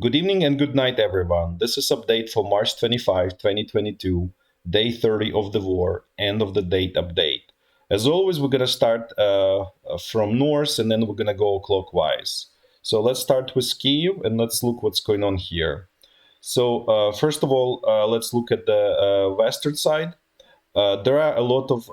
Good evening and good night, everyone. This is update for March 25, 2022, day 30 of the war, end of the date update. As always, we're going to start from north and then we're going to go clockwise. So let's start with Kyiv and let's look what's going on here. So first of all, let's look at the western side. There are a lot of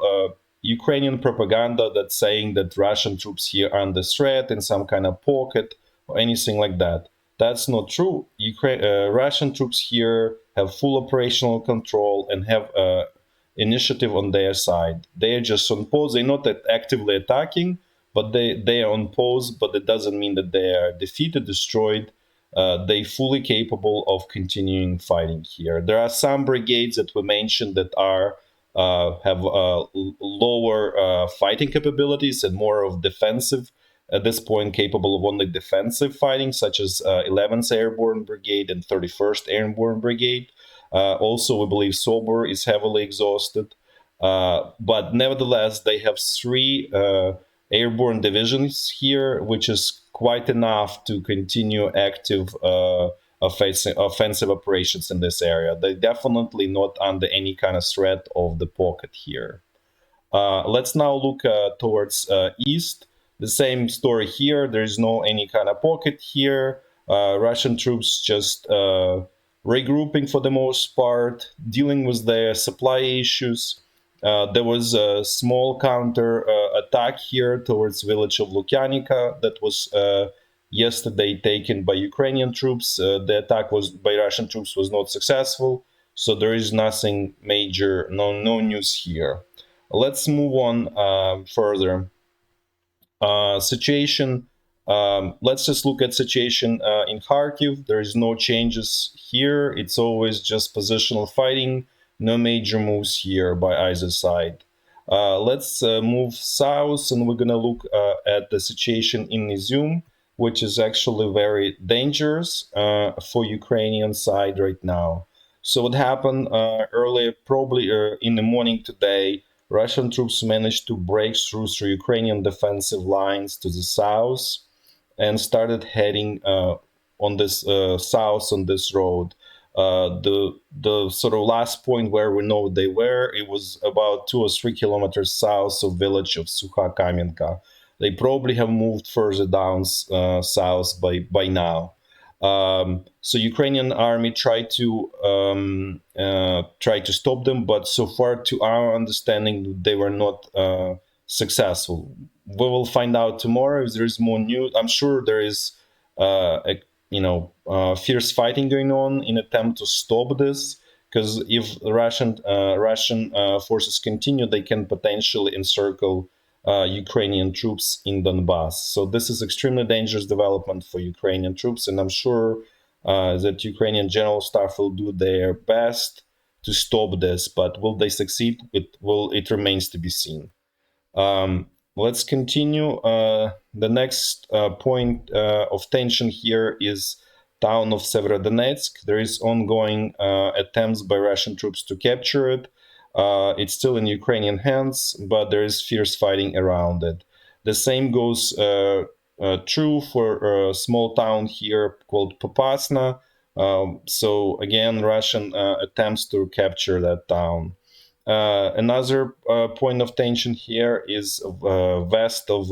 Ukrainian propaganda that's saying that Russian troops here are under threat in some kind of pocket or anything like that. That's not true. Russian troops here have full operational control and have initiative on their side. They are just on pause. They're not actively attacking, but they are on pause. But it doesn't mean that they are defeated, destroyed. They fully capable of continuing fighting here. There are some brigades that we mentioned that are have lower fighting capabilities and more of defensive at this point, capable of only defensive fighting, such as 11th Airborne Brigade and 31st Airborne Brigade. Also, we believe Sober is heavily exhausted. But nevertheless, they have three airborne divisions here, which is quite enough to continue active offensive operations in this area. They're definitely not under any kind of threat of the pocket here. Let's now look towards east. The same story here. There is no any kind of pocket here. Russian troops just regrouping for the most part, dealing with their supply issues. There was a small counter attack here towards village of Lukyanivka that was yesterday taken by Ukrainian troops. The attack was by Russian troops was not successful, so there is nothing major, no news here. Let's move on further. Situation. Let's just look at situation in Kharkiv. There is no changes here. It's always just positional fighting. No major moves here by either side. Let's move south, and we're gonna look at the situation in Izium, which is actually very dangerous for Ukrainian side right now. So what happened earlier, probably in the morning today, Russian troops managed to break through Ukrainian defensive lines to the south and started heading on this south on this road. The sort of last point where we know they were, it was about 2 or 3 kilometers south of village of Sukha Kamenka. They probably have moved further down south by now. So Ukrainian army tried to stop them, but so far, to our understanding, they were not successful. We will find out tomorrow if there is more news. I'm sure there is, fierce fighting going on in attempt to stop this. Because if Russian forces continue, they can potentially encircle Ukrainian troops in Donbass. So this is extremely dangerous development for Ukrainian troops, and I'm sure that Ukrainian general staff will do their best to stop this. But will they succeed? It remains to be seen. Let's continue. The next point of tension here is town of Severodonetsk. There is ongoing attempts by Russian troops to capture it. It's still in Ukrainian hands, but there is fierce fighting around it. The same goes true for a small town here called Popasna. So again, Russian attempts to capture that town. Another point of tension here is west of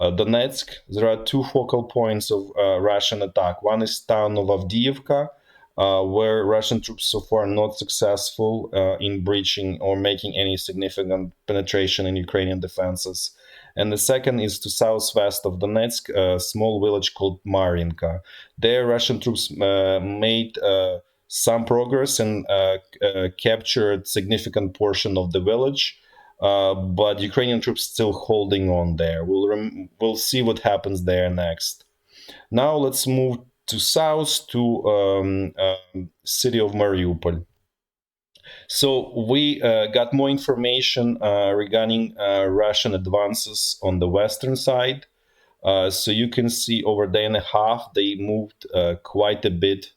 Donetsk. There are two focal points of Russian attack. One is town of Avdiivka, where Russian troops so far are not successful in breaching or making any significant penetration in Ukrainian defenses. And the second is to southwest of Donetsk, a small village called Marinka. There, Russian troops made some progress and captured significant portion of the village, but Ukrainian troops still holding on there. We'll see what happens there next. Now let's move to south to city of Mariupol. So we got more information regarding Russian advances on the western side. So you can see over a day and a half, they moved quite a bit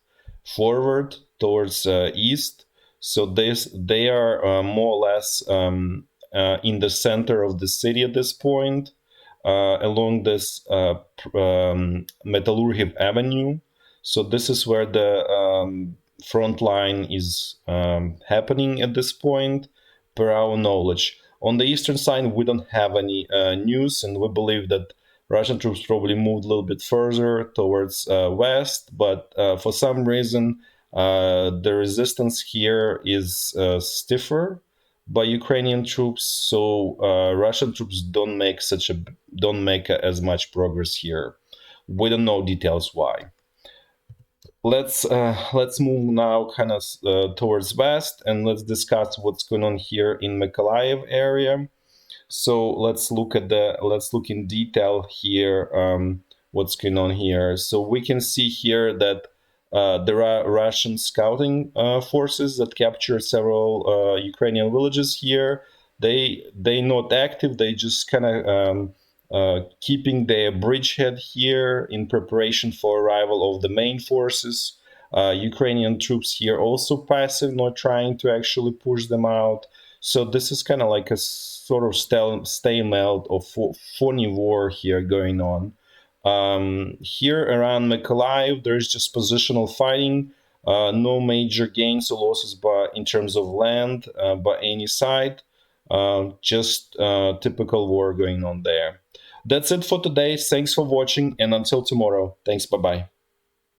forward towards east. So they are more or less in the center of the city at this point, along this Metallurgiv Avenue. So this is where the front line is happening at this point, per our knowledge. On the eastern side, we don't have any news, and we believe that Russian troops probably moved a little bit further towards west, but for some reason, the resistance here is stiffer by Ukrainian troops, so Russian troops don't make as much progress here. We don't know details why. Let's move now kind of towards west, and let's discuss what's going on here in Mykolaiv area. So let's look in detail here what's going on here. So we can see here that there are Russian scouting forces that capture several Ukrainian villages here. They not active. They just kind of keeping their bridgehead here in preparation for arrival of the main forces. Ukrainian troops here also passive, not trying to actually push them out. So this is kind of like a sort of stalemate or phony war here going on. Here around Mykolaiv, there's just positional fighting, no major gains or losses in terms of land by any side, just typical war going on there. That's it for today. Thanks for watching, and until tomorrow. Thanks, bye-bye.